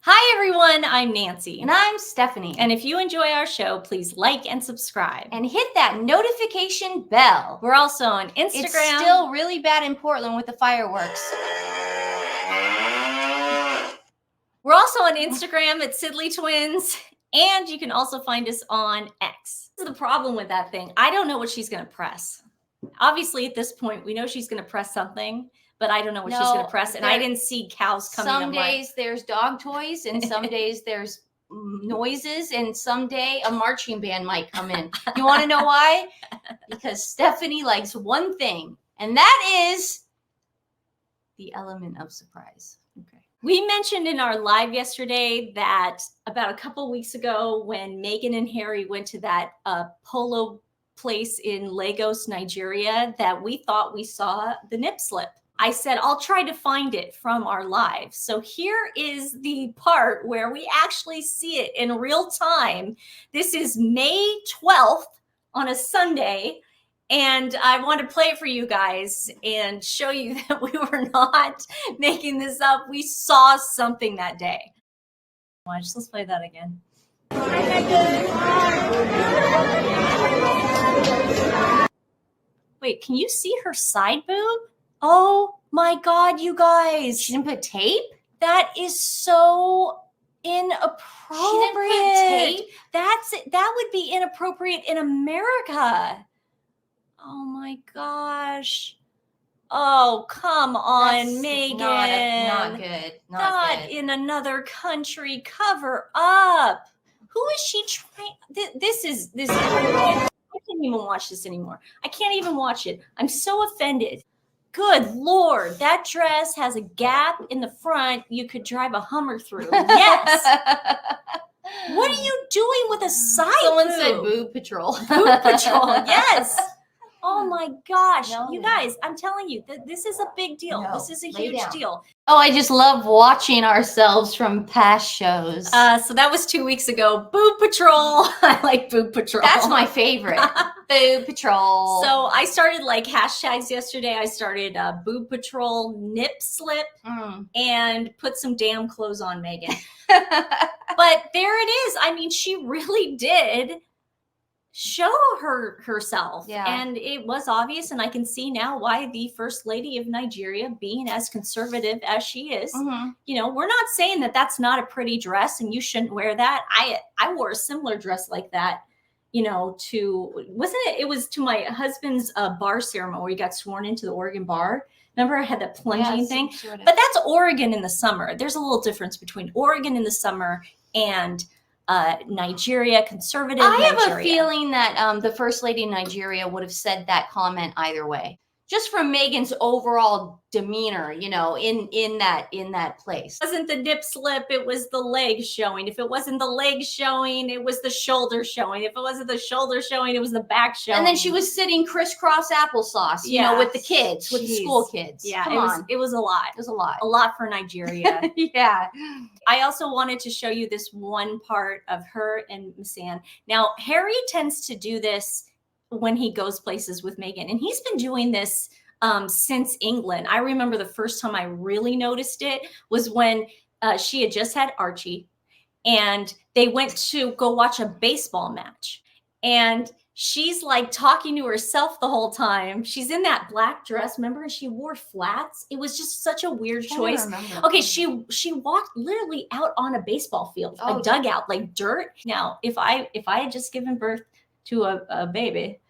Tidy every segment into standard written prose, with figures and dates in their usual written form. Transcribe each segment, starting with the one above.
Hi everyone, I'm Nancy. And I'm Stephanie. And if you enjoy our show, please like and subscribe. And hit that notification bell. We're also on Instagram. It's still really bad in Portland with the fireworks. We're also on Instagram at TWiN. And you can also find us on X. This is the problem with that thing. I don't know what she's going to press. Obviously, at this point, we know she's going to press something, but I don't know what she's going to press. And I didn't see cows coming. Some days there's dog toys, and some days there's noises, and someday a marching band might come in. You want to know why? Because Stephanie likes one thing, and that is the element of surprise. Okay. We mentioned in our live yesterday that about a couple weeks ago when Meghan and Harry went to that polo place in Lagos, Nigeria, that we thought we saw the nip slip. I said, I'll try to find it from our live. So here is the part where we actually see it in real time. This is May 12th on a Sunday. And I want to play it for you guys and show you that we were not making this up. We saw something that day. Watch, let's play that again. Wait, can you see her side boob? Oh my God, you guys. She didn't put tape? That is so inappropriate. She didn't put tape? That would be inappropriate in America. Oh my gosh. Oh, come on, Meghan. Not good. Not in another country. Cover up. Who is she trying? This is. I can't even watch this anymore. I can't even watch it. I'm so offended. Good Lord, that dress has a gap in the front you could drive a Hummer through. Yes. What are you doing with a side Someone boob? said boob patrol. Boob patrol, yes. Oh my gosh. No, you guys, I'm telling you, this is a big deal. No, this is a huge deal. Oh, I just love watching ourselves from past shows. So that was 2 weeks ago. Boob patrol. I like boob patrol. That's my favorite. Boob patrol. So I started like hashtags yesterday. I started boob patrol, nip slip, and put some damn clothes on Meghan. But there it is. I mean, she really did show herself. Yeah. And it was obvious, and I can see now why the First Lady of Nigeria, being as conservative as she is, you know, we're not saying that that's not a pretty dress and you shouldn't wear that. I wore a similar dress like that, you know, it was to my husband's bar ceremony where he got sworn into the Oregon bar. Remember I had that plunging thing? Sort of. But that's Oregon in the summer. There's a little difference between Oregon in the summer and Nigeria, conservative Nigeria. I have a feeling that the First Lady of Nigeria would have said that comment either way. Just from Meghan's overall demeanor, you know, in that place. It wasn't the nip slip, it was the leg showing. If it wasn't the leg showing, it was the shoulder showing. If it wasn't the shoulder showing, it was the back showing. And then she was sitting crisscross applesauce, you know, with the kids, with the school kids. Yeah, it was a lot. It was a lot. A lot for Nigeria. Yeah. I also wanted to show you this one part of her and Misan. Now, Harry tends to do this when he goes places with Meghan, and he's been doing this since England. I remember the first time I really noticed it was when she had just had Archie, and they went to go watch a baseball match, and she's like talking to herself the whole time. She's in that black dress, remember? And she wore flats. It was just such a weird choice. Okay, she walked literally out on a baseball field, a dugout, like dirt. Now, if I had just given birth to a baby,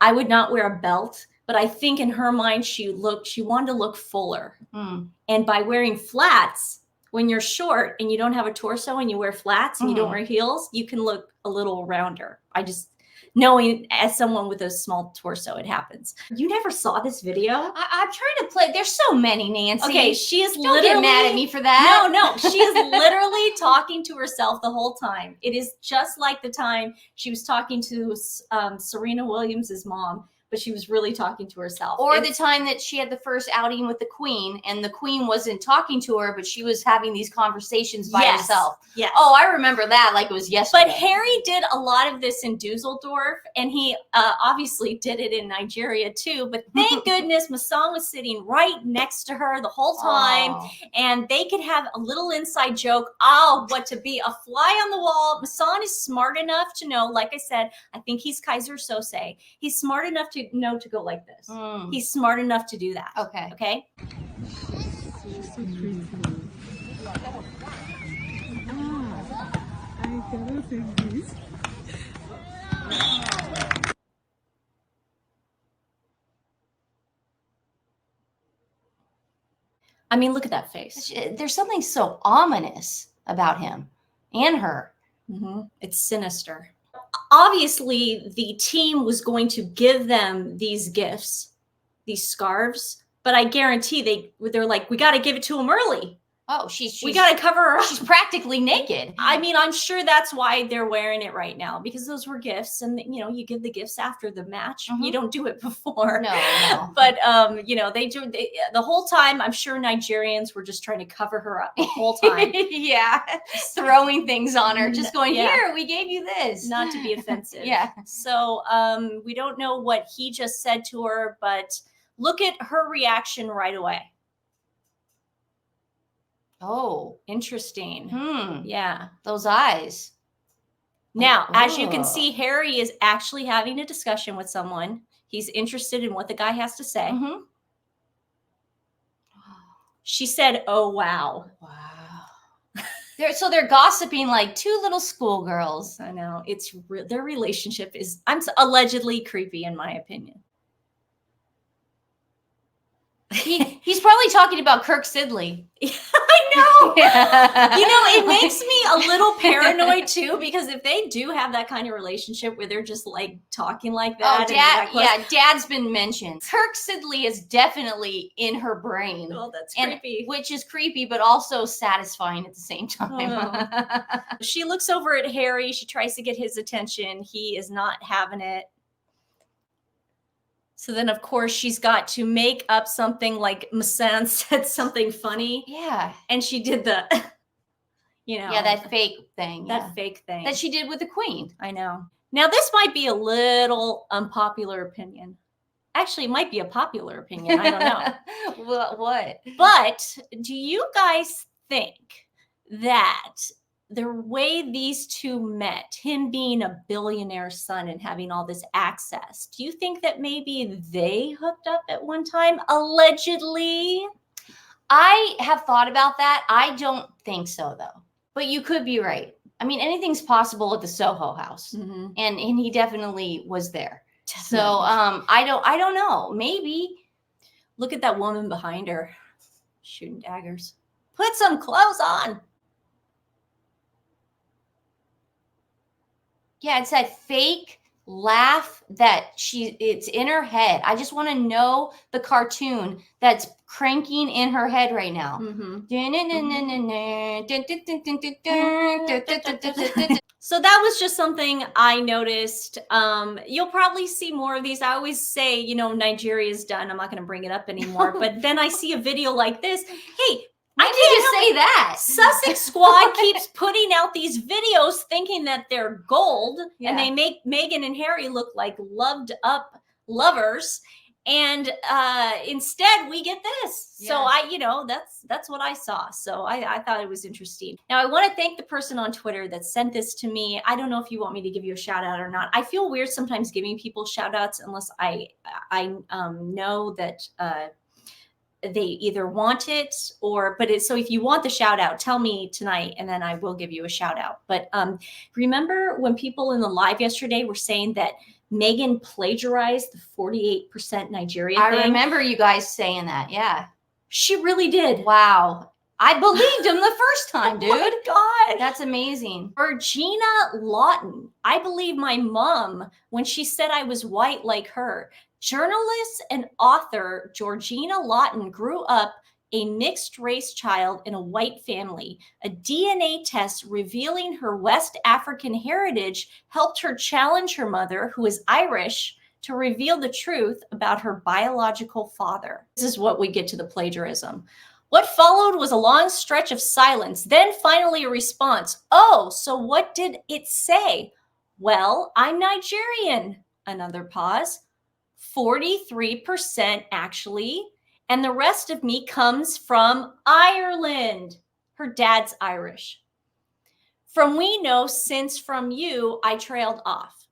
I would not wear a belt, but I think in her mind she wanted to look fuller. And by wearing flats, when you're short and you don't have a torso and you wear flats and you don't wear heels, you can look a little rounder. I just, knowing as someone with a small torso, it happens. You never saw this video? I'm trying to play. There's so many, Nancy. Okay, she is Don't get mad at me for that. No, she is literally talking to herself the whole time. It is just like the time she was talking to Serena Williams' mom, but she was really talking to herself. Or the time that she had the first outing with the Queen, and the Queen wasn't talking to her, but she was having these conversations by herself. Yes. Oh, I remember that like it was yesterday. But Harry did a lot of this in Dusseldorf, and he obviously did it in Nigeria too. But thank goodness Misan was sitting right next to her the whole time, and they could have a little inside joke. Oh, what to be a fly on the wall. Misan is smart enough to know, like I said, I think he's Kaiser Sose. He's smart enough to know to go like this. He's smart enough to do that. Okay. Okay. I mean, look at that face. There's something so ominous about him and her. It's sinister. Obviously, the team was going to give them these gifts, these scarves, but I guarantee they're like, we got to give it to them early. Oh, we got to cover her up. She's practically naked. I mean, I'm sure that's why they're wearing it right now, because those were gifts, and you know, you give the gifts after the match. You don't do it before. No. But you know, the whole time. I'm sure Nigerians were just trying to cover her up the whole time. Yeah, throwing things on her, just going, here, we gave you this, not to be offensive. Yeah. So we don't know what he just said to her, but look at her reaction right away. Oh, interesting. Yeah. Those eyes. Now, as you can see, Harry is actually having a discussion with someone. He's interested in what the guy has to say. She said, oh, wow. Wow. So they're gossiping like two little schoolgirls. I know. Their relationship is allegedly creepy, in my opinion. He's probably talking about Kirk Sidley. I know. Yeah. You know, it makes me a little paranoid too, because if they do have that kind of relationship where they're just like talking like that. Oh, Dad's been mentioned. Kirk Sidley is definitely in her brain. Well, that's creepy. Which is creepy, but also satisfying at the same time. She looks over at Harry. She tries to get his attention. He is not having it. So then, of course, she's got to make up something like Misan said something funny. Yeah. And she did the, you know. Yeah, that fake thing. That fake thing. That she did with the Queen. I know. Now, this might be a little unpopular opinion. Actually, it might be a popular opinion. I don't know. What? But do you guys think that the way these two met, him being a billionaire son and having all this access, do you think that maybe they hooked up at one time, allegedly? I have thought about that. I don't think so, though. But you could be right. I mean, anything's possible at the Soho House, and he definitely was there. Definitely. So I don't know. Maybe. Look at that woman behind her, shooting daggers. Put some clothes on. Yeah, it's that fake laugh that it's in her head. I just want to know the cartoon that's cranking in her head right now. So that was just something I noticed. You'll probably see more of these. I always say, you know, Nigeria's done. I'm not going to bring it up anymore. But then I see a video like this. Hey, I can't say that. Sussex Squad keeps putting out these videos thinking that they're gold, and they make Meghan and Harry look like loved up lovers. And instead we get this. Yeah. So you know, that's what I saw. So I thought it was interesting. Now I want to thank the person on Twitter that sent this to me. I don't know if you want me to give you a shout out or not. I feel weird sometimes giving people shout outs unless I know that they either want it so if you want the shout out, tell me tonight and then I will give you a shout out. But remember when people in the live yesterday were saying that Meghan plagiarized the 48% Nigeria thing? I remember you guys saying that. Yeah. She really did. Wow. I believed him the first time, dude. Oh my God. That's amazing. Georgina Lawton. I believe my mom when she said I was white like her. Journalist and author Georgina Lawton grew up a mixed race child in a white family. A DNA test revealing her West African heritage helped her challenge her mother, who is Irish, to reveal the truth about her biological father. This is what we get to the plagiarism. What followed was a long stretch of silence, then finally a response. Oh, so what did it say? Well, I'm Nigerian. Another pause. 43% actually. And the rest of me comes from Ireland. Her dad's Irish. From we know, since from you, I trailed off.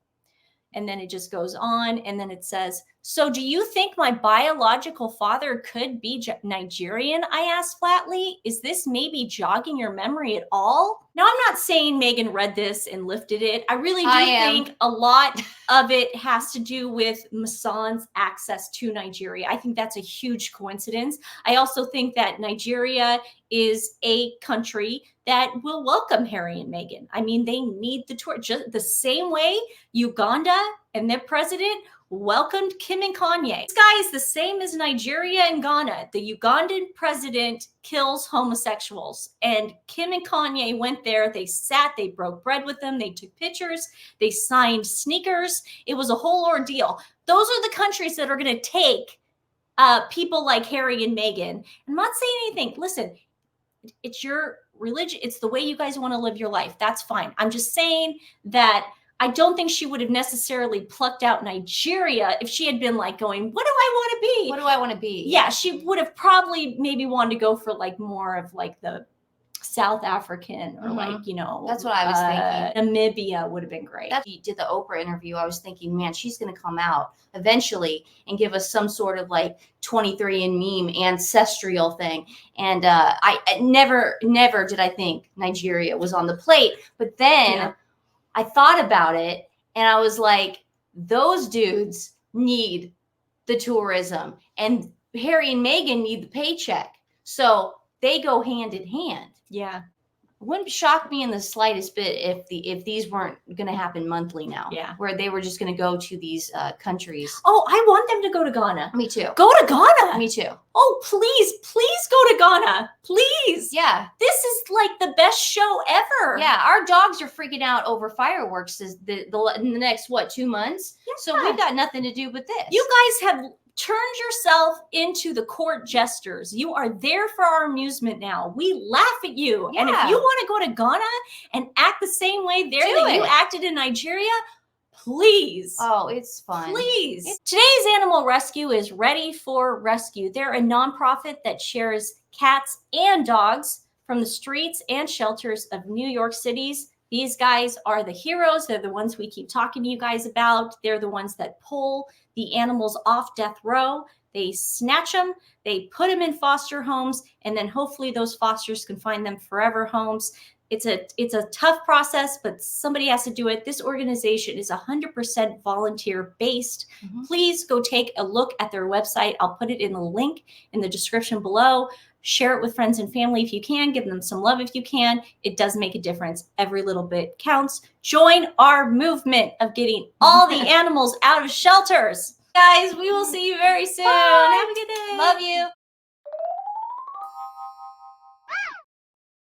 And then it just goes on. And then it says, so do you think my biological father could be Nigerian? I asked flatly. Is this maybe jogging your memory at all? Now, I'm not saying Meghan read this and lifted it. I really do think a lot of it has to do with Misan's access to Nigeria. I think that's a huge coincidence. I also think that Nigeria is a country that will welcome Harry and Meghan. I mean, they need the tour just the same way Uganda and their president welcomed Kim and Kanye. This guy is the same as Nigeria and Ghana. The Ugandan president kills homosexuals. And Kim and Kanye went there. They sat, they broke bread with them. They took pictures. They signed sneakers. It was a whole ordeal. Those are the countries that are going to take people like Harry and Meghan. I'm not saying anything. Listen, it's your religion. It's the way you guys want to live your life. That's fine. I'm just saying that I don't think she would have necessarily plucked out Nigeria if she had been like going, what do I want to be? What do I want to be? Yeah, she would have probably maybe wanted to go for like more of like the South African or like, you know. That's what I was thinking. Namibia would have been great. She did the Oprah interview. I was thinking, man, she's going to come out eventually and give us some sort of like 23andMe ancestral thing. And I never did I think Nigeria was on the plate. But then I thought about it and I was like, those dudes need the tourism and Harry and Meghan need the paycheck. So they go hand in hand. Yeah. It wouldn't shock me in the slightest bit if these weren't going to happen monthly now. Yeah. Where they were just going to go to these countries. Oh, I want them to go to Ghana. Me too. Go to Ghana. Me too. Oh, please go to Ghana. Please. Yeah. This is like the best show ever. Yeah. Our dogs are freaking out over fireworks in the next, 2 months? Yeah. So we've got nothing to do with this. You guys have turned yourself into the court jesters. You are there for our amusement now. We laugh at you. Yeah. And if you want to go to Ghana and act the same way there that you acted in Nigeria, please. Oh, it's fun. Please. Today's animal rescue is Ready for Rescue. They're a nonprofit that shares cats and dogs from the streets and shelters of New York City's. These guys are the heroes. They're the ones we keep talking to you guys about. They're the ones that pull the animals off death row. They snatch them, they put them in foster homes, and then hopefully those fosters can find them forever homes. It's a tough process, but somebody has to do it. This organization is 100% volunteer based. Mm-hmm. Please go take a look at their website. I'll put it in the link in the description below. Share it with friends and family if you can. Give them some love if you can. It does make a difference. Every little bit counts. Join our movement of getting all the animals out of shelters. Guys, we will see you very soon. Bye. Have a good day.